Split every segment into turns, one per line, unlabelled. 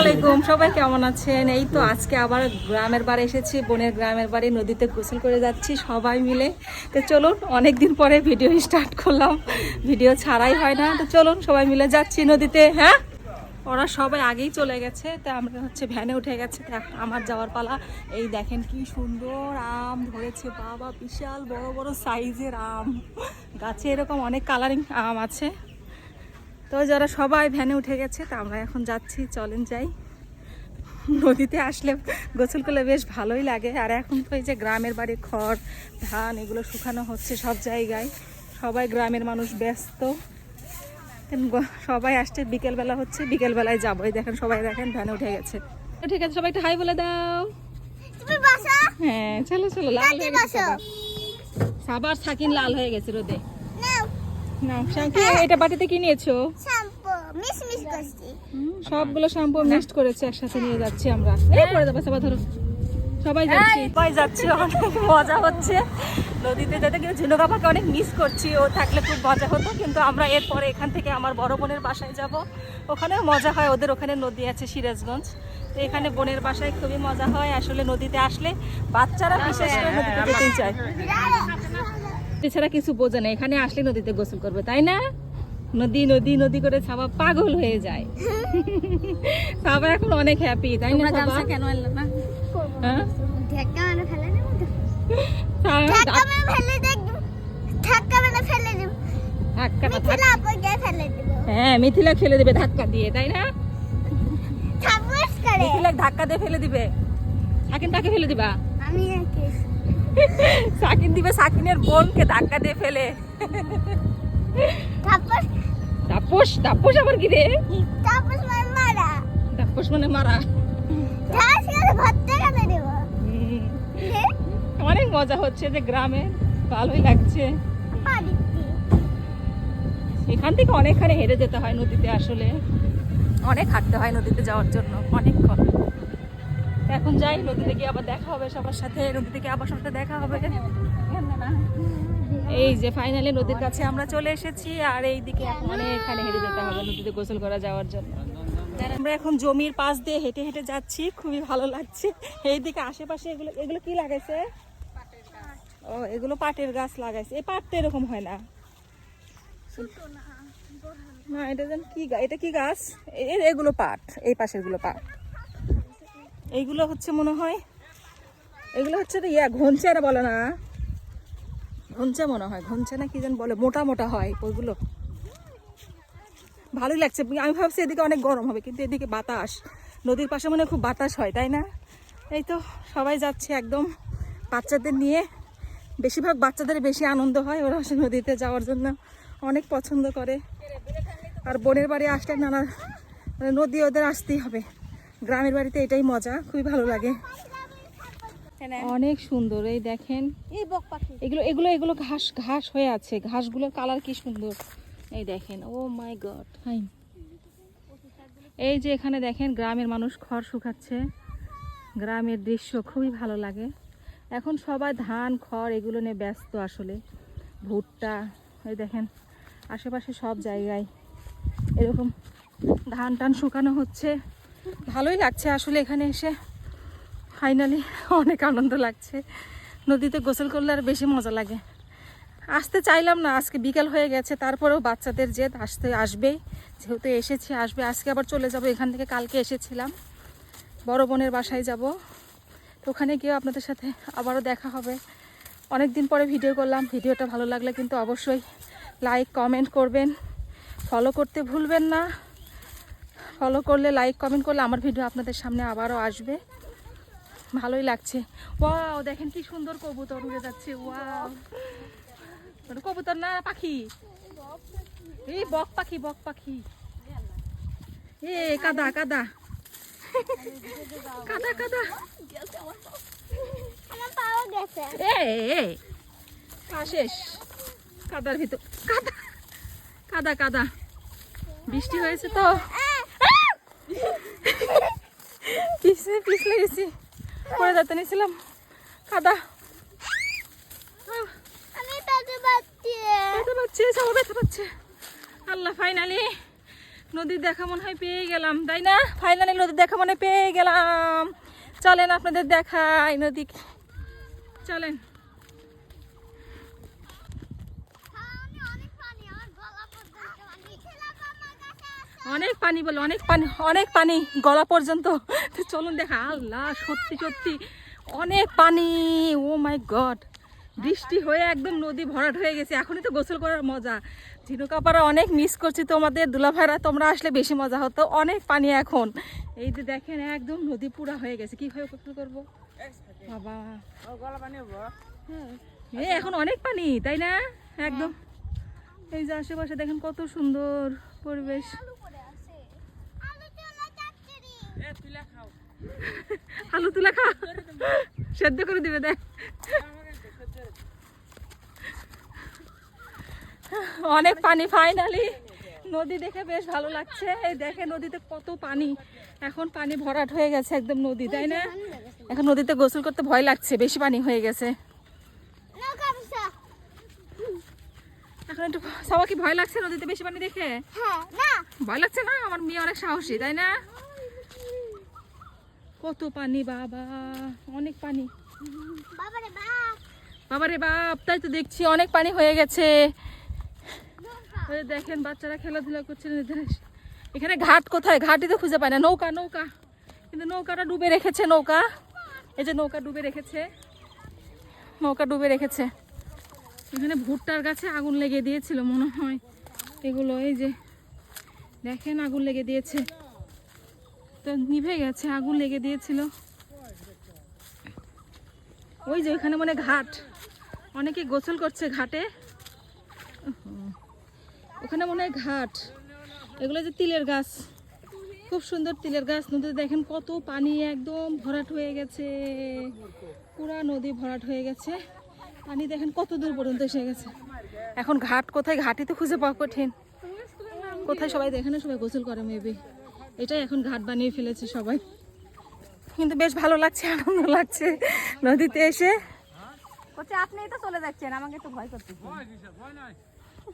আসসালামাইকুম, সবাই কেমন আছেন? এই তো আজকে আবার গ্রামের বাড়ি এসেছি, বোনের গ্রামের বাড়ি। নদীতে গোসল করে যাচ্ছি সবাই মিলে। তো চলুন, অনেকদিন পরে ভিডিও স্টার্ট করলাম, ভিডিও ছাড়াই হয় না। তো চলুন সবাই মিলে যাচ্ছি নদীতে। হ্যাঁ, ওরা সবাই আগেই চলে গেছে, তো আমরা হচ্ছে ভ্যানে উঠে গেছে। তো এখন আমার যাওয়ার পালা। এই দেখেন কি সুন্দর আম ধরেছে, বাবা বিশাল বড় বড় সাইজের আম। গাছে এরকম অনেক কালারিং আম আছে। তো যারা সবাই ভ্যানে উঠে গেছে, তা আমরা এখন যাচ্ছি, চলেন যাই। নদীতে আসলে গোসল করলে বেশ ভালোই লাগে। আর এখন তো এই যে গ্রামের বাড়ি, খড় ধান এগুলো শুকানো হচ্ছে সব জায়গায়, সবাই গ্রামের মানুষ ব্যস্ত। সবাই আসছে, বিকেলবেলা হচ্ছে, বিকেলবেলায় যাবো। এই দেখেন সবাই, দেখেন ভ্যানে উঠে গেছে। ঠিক আছে, সবাই একটু হাই বলে দাও। হ্যাঁ চলো চলো, লাল হয়ে গেছে সাবার, সাকিন লাল হয়ে গেছে রোদে। নাও শ্যাম্পু, এটা বাটিতে কি নিয়েছো? সবগুলো শ্যাম্পু মিক্সড করেছে, একসাথে নিয়ে যাচ্ছি আমরা। এই পরে যাবো, সবাই ধরো, সবাই যাচ্ছি। অনেক মজা হচ্ছে নদীতে যেতে, কিন্তু ঝিনুক আপাকে অনেক মিস করছি। ও থাকলে খুব মজা হতো, কিন্তু আমরা এরপরে এখান থেকে আমার বড় বোনের বাসায় যাব। ওখানেও মজা হয়, ওদের ওখানে নদী আছে সিরাজগঞ্জ। তো এখানে বোনের বাসায় খুবই মজা হয় আসলে। নদীতে আসলে বাচ্চারা বিশেষ করে নদীতে যেতেই চায়, এছাড়া কিছু বোঝে না। এখানে আসলে নদীতে গোসল করবে, তাই না? নদী নদী নদী করে সাবা পাগল হয়ে যায়। সাবা এখন অনেক হ্যাপি, তাই না? কেন এলো না? হ্যাঁ, মিথিলা ফেলে দিবে ধাক্কা দিয়ে, তাই না? মিথিলা ধাক্কা দিয়ে ফেলে দিবে। সাকিন তাকে ফেলে দিবা? সাকিন দিবে সাকিনের বোনকে ধাক্কা দিয়ে ফেলে। তাপস, তাপস আবার কি রে? তাপস মানে মারা। অনেক মজা হচ্ছে যে গ্রামে, ভালোই লাগছে। এখান থেকে অনেকখানি হেঁটে যেতে হয় নদীতে, আসলে অনেক হাঁটতে হয় নদীতে যাওয়ার জন্য, অনেকক্ষণ। এখন যাই, নদীতে গিয়ে আবার দেখা হবে সবার সাথে, নদী থেকে আবার সবার সাথে দেখা হবে। এই যে ফাইনালি নদীর কাছে আমরা চলে এসেছি, আর এই দিকে অনেকখানি হেঁটে যেতে হবে নদীতে গোসল করা যাওয়ার জন্য। আমরা এখন জমির পাশ দিয়ে হেঁটে হেঁটে যাচ্ছি, খুবই ভালো লাগছে। এইদিকে আশেপাশে এগুলো এগুলো কি লাগাইছে? ও, এগুলো পাটের গাছ লাগাইছে। এই পাট তো এরকম হয় না। না, এটা যেন কি, এটা কি গাছ? এগুলো পাট, এই পাশের গুলো পাট। এইগুলো হচ্ছে মনে হয়, এগুলো হচ্ছে তো ঘঞ্চে আর বলে না, ঘঞ্চে মনে হয়, ঘঞ্চে না কি যেন বলে, মোটা মোটা হয় ওইগুলো। ভালোই লাগছে। আমি ভাবছি এদিকে অনেক গরম হবে, কিন্তু এদিকে বাতাস, নদীর পাশে মনে খুব বাতাস হয়, তাই না? এই তো সবাই যাচ্ছে একদম বাচ্চাদের নিয়ে। বেশিরভাগ বাচ্চাদের বেশি আনন্দ হয়, ওরা নদীতে যাওয়ার জন্য অনেক পছন্দ করে। আর বোনের বাড়ি আসলে নানা নদী ওদের আসতেই হবে। গ্রামের বাড়িতে এটাই মজা, খুবই ভালো লাগে, অনেক সুন্দর। এই দেখেন এগুলো এগুলো এগুলো ঘাস ঘাস হয়ে আছে, ঘাসগুলোর কালার কি সুন্দর। এই দেখেন, ও মাই গড। এই যে এখানে দেখেন গ্রামের মানুষ খড় শুকাচ্ছে, গ্রামের দৃশ্য খুবই ভালো লাগে। এখন সবাই ধান খড় এগুলো নিয়ে ব্যস্ত, আসলে ভুট্টা। এই দেখেন আশেপাশে সব জায়গায় এরকম ধান টান শুকানো হচ্ছে, ভালোই লাগছে আসলে এখানে এসে। ফাইনালি অনেক আনন্দ লাগছে, নদীতে গোসল করলে আর বেশি মজা লাগে। আসতে চাইলাম না, আজকে বিকেল হয়ে গেছে, তারপরেও বাচ্চাদের জেদ, আসবেই, যেহেতু এসেছি আসবে। আজকে আবার চলে যাব এখান থেকে, কালকে এসেছিলাম, বড় বোনের বাসায় যাব। তো ওখানে গিয়েও আপনাদের সাথে আবারও দেখা হবে। অনেক দিন পরে ভিডিও করলাম, ভিডিওটা ভালো লাগলে কিন্তু অবশ্যই লাইক কমেন্ট করবেন, ফলো করতে ভুলবেন না। ফলো করলে, লাইক কমেন্ট করলে আমার ভিডিও আপনাদের সামনে আবারও আসবে, ভালোই লাগছে। ওয়াও, দেখেন কি সুন্দর কবুতর উড়ে যাচ্ছে। ওয়াও, কবুতর না পাখি, এই বক পাখি, বক পাখি। এ কাদা কাদা কাদা কাদা, শেষ কাদার ভিতর, কাদা কাদা কাদা। বৃষ্টি হয়েছে তো পিছলে গেছি, পরে যেতে নিয়েছিলাম, কাদা। ব্যথা পাচ্ছে, সবাই ব্যথা পাচ্ছে। আল্লাহ, ফাইনালি নদীর দেখা মনে হয় পেয়ে গেলাম, তাই না? ফাইনালি নদীর দেখা মনে হয় পেয়ে গেলাম। চলেন আপনাদের দেখাই নদী, চলেন। অনেক পানি বলে, অনেক পানি, অনেক পানি গলা পর্যন্ত। চলুন দেখা। আল্লাহ, সত্যি সত্যি অনেক পানি। ও মাই গড, বৃষ্টি হয়ে একদম নদী ভরাট হয়ে গেছে। এখনই তো গোসল করার মজা। ঝিনুকাপাড়া অনেক মিস করছি তোমাদের, দুলাভাইরা তোমরা আসলে বেশি মজা হতো। অনেক পানি এখন। এই যে দেখেন একদম নদী পুরা হয়ে গেছে। কিভাবে গোসল করবো বাবা? এই এখন অনেক পানি, তাই না? একদম। এই যে আশেপাশে দেখেন কত সুন্দর পরিবেশ। আলু তুলা খা, সেদ্ধ করে দিবে। দেখ অনেক পানি। ফাইনালি নদী দেখে বেশ ভালো লাগছে। এই দেখে নদীতে কত পানি, এখন পানি ভরাট হয়ে গেছে একদম নদী, তাই না? এখন নদীতে গোসল করতে ভয় লাগছে, বেশি পানি হয়ে গেছে। এখন একটু সবাই কি ভয় লাগছে নদীতে বেশি পানি দেখে? ভয় লাগছে না? আমার মেয়ে অনেক সাহসী, তাই না? কত পানি বাবা, অনেক পানি বাবারে বাপ। তাই তো দেখছি অনেক পানি হয়ে গেছে। দেখেন বাচ্চারা খেলাধুলা করছে নদীতে। এখানে ঘাট কোথায়? ঘাটই তো খুঁজে পায় না। নৌকা, নৌকা, কিন্তু নৌকাটা ডুবে রেখেছে। নৌকা, এই যে নৌকা ডুবে রেখেছে, নৌকা ডুবে রেখেছে। এখানে ভুট্টার গাছে আগুন লেগে দিয়েছিল মনে হয় এগুলো। এই যে দেখেন আগুন লেগে দিয়েছে, তো নিভে গেছে। আগুন লেগে দিয়েছিল। ওই যে ওইখানে মানে ঘাট, অনেকে গোসল করছে ঘাটে। ওখানে মনে হয় ঘাট। এগুলো যে তিলের গাছ, খুব সুন্দর তিলের গাছ। নদীতে দেখেন কত পানি, একদম ভরাট হয়ে গেছে। পুরা নদী ভরাট হয়ে গেছে। পানি দেখেন কত দূর পর্যন্ত এসে গেছে। এখন ঘাট কোথায়? ঘাটই তো খুঁজে পাওয়া কঠিন। কোথায় সবাই দেখে না, সবাই গোসল করে মেবি। এটাই এখন ঘাট বানিয়ে ফেলেছে সবাই। কিন্তু বেশ ভালো লাগছে, আনন্দ লাগছে নদীতে এসে।
আপনি তো চলে যাচ্ছেন, আমাকে তো ভয় করতে।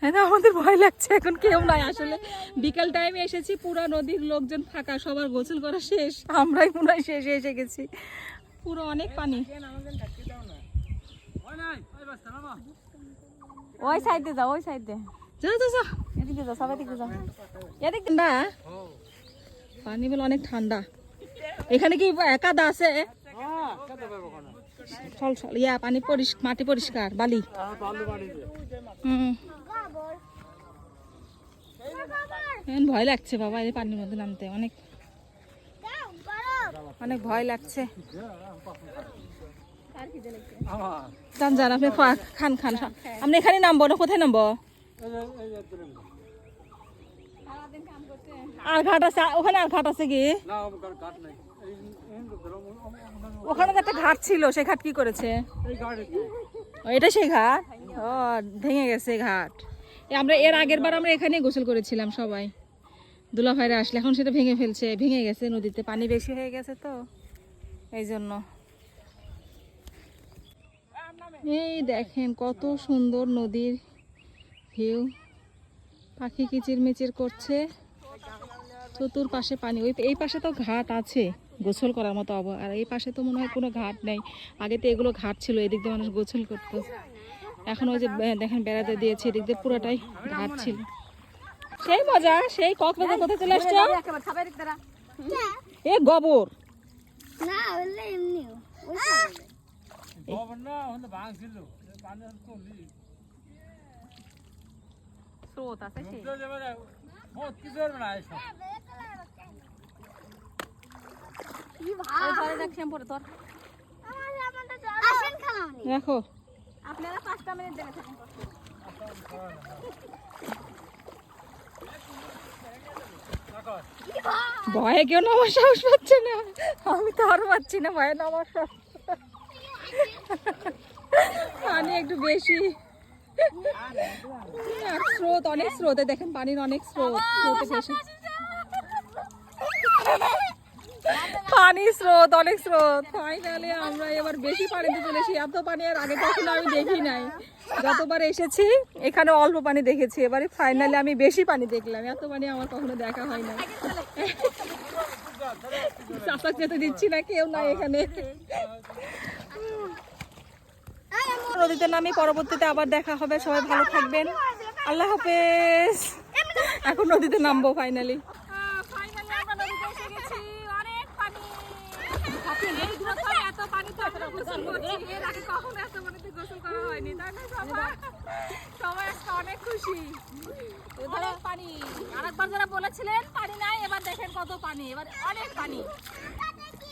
হ্যাঁ, আমাদের ভয় লাগছে। এখন কেউ নাই আসলে। বিকাল টাইমে এসেছি, পুরো নদীর লোকজন ফাঁকা, সবার গোসল করা শেষ। আমরাই মনে হয় শেষে এসে গেছি। পুরো অনেক পানি।
ওই সাইডে যাও, ওই সাইডে
যা যা যা,
এদিকে যাও, সবাই দিকে যাও।
এদিকে ঠান্ডা পানি বলে, অনেক ঠান্ডা। এখানে কি একাদা আছে? চল চল, ইয়া পানি মাটি পরিষ্কার, বালি। ভয় লাগছে বাবা এই পানির মধ্যে নামতে, অনেক অনেক ভয় লাগছে। যান যান, আপনি খান খান। আপনি এখানে নামবো না? কোথায় নামবো? আর ঘাট আছে ওখানে? আর ঘাট আছে কি? ওখানে তো একটা ঘাট ছিল, সেই ঘাট কি করেছে? এটা সেই ঘাট? ও, ভেঙে গেছে ঘাট। আমরা এর আগের বার আমরা এখানেই গোসল করেছিলাম সবাই, দুলাভাইরা আসলে। এখন সেটা ভেঙে ফেলছে, ভেঙে গেছে নদীতে, পানি বেশি হয়ে গেছে তো এই জন্য। এই দেখেন কত সুন্দর নদীর ভিউ। পাখি কিচিরমিচির করছে, চতুর্পাশে পানি। এই পাশে তো ঘাট আছে গোসল করার মতো আর এই পাশে তো মনে হয় কোনো ঘাট নেই। আগে তো এগুলো ঘাট ছিল, এদিক দিয়ে মানুষ গোসল করতো। এখন ওই যে দেখেন বেড়াতে দিয়েছে, এদিক দিয়ে পুরোটাই ঘাট ছিল। সেই মজা, সেই কক্সবাজার কোথায় চলে আসছো? এ গোবর
না, হলে এমনি
স্রোত আছে সেই।
দেখো
আপনারা 5টা মিনিট দেবে থাকেন।
ভয়ে কেউ নামার সাহস পাচ্ছে না। আমি তো আর পাচ্ছি না ভয়ে নামার সাহস। পানি একটু বেশি, আর স্রোত, অনেক স্রোতে দেখেন পানির অনেক স্রোত, স্রোতে বেশি। পা পানি স্রোত, অনেক স্রোত। ফাইনালি আমরা এবার বেশি পানিতে চলেছি। এত পানি আর আগে কখনো আমি দেখি নাই। যতবার এসেছি এখানে অল্প পানি দেখেছি, এবারে ফাইনালি আমি বেশি পানি দেখলাম। এত পানি আমার কখনো দেখা হয় না। চাষা যেতে দিচ্ছি না, কেউ নাই এখানে। নদীতে নামি, পরবর্তীতে আবার দেখা হবে। সবাই ভালো থাকবেন, আল্লাহ হাফেজ। এখন নদীতে নামবো ফাইনালি।
অনেক খুশি। অনেক পানি। আরেকবার যারা বলেছিলেন পানি নাই, এবার দেখেন কত পানি, এবার অনেক পানি।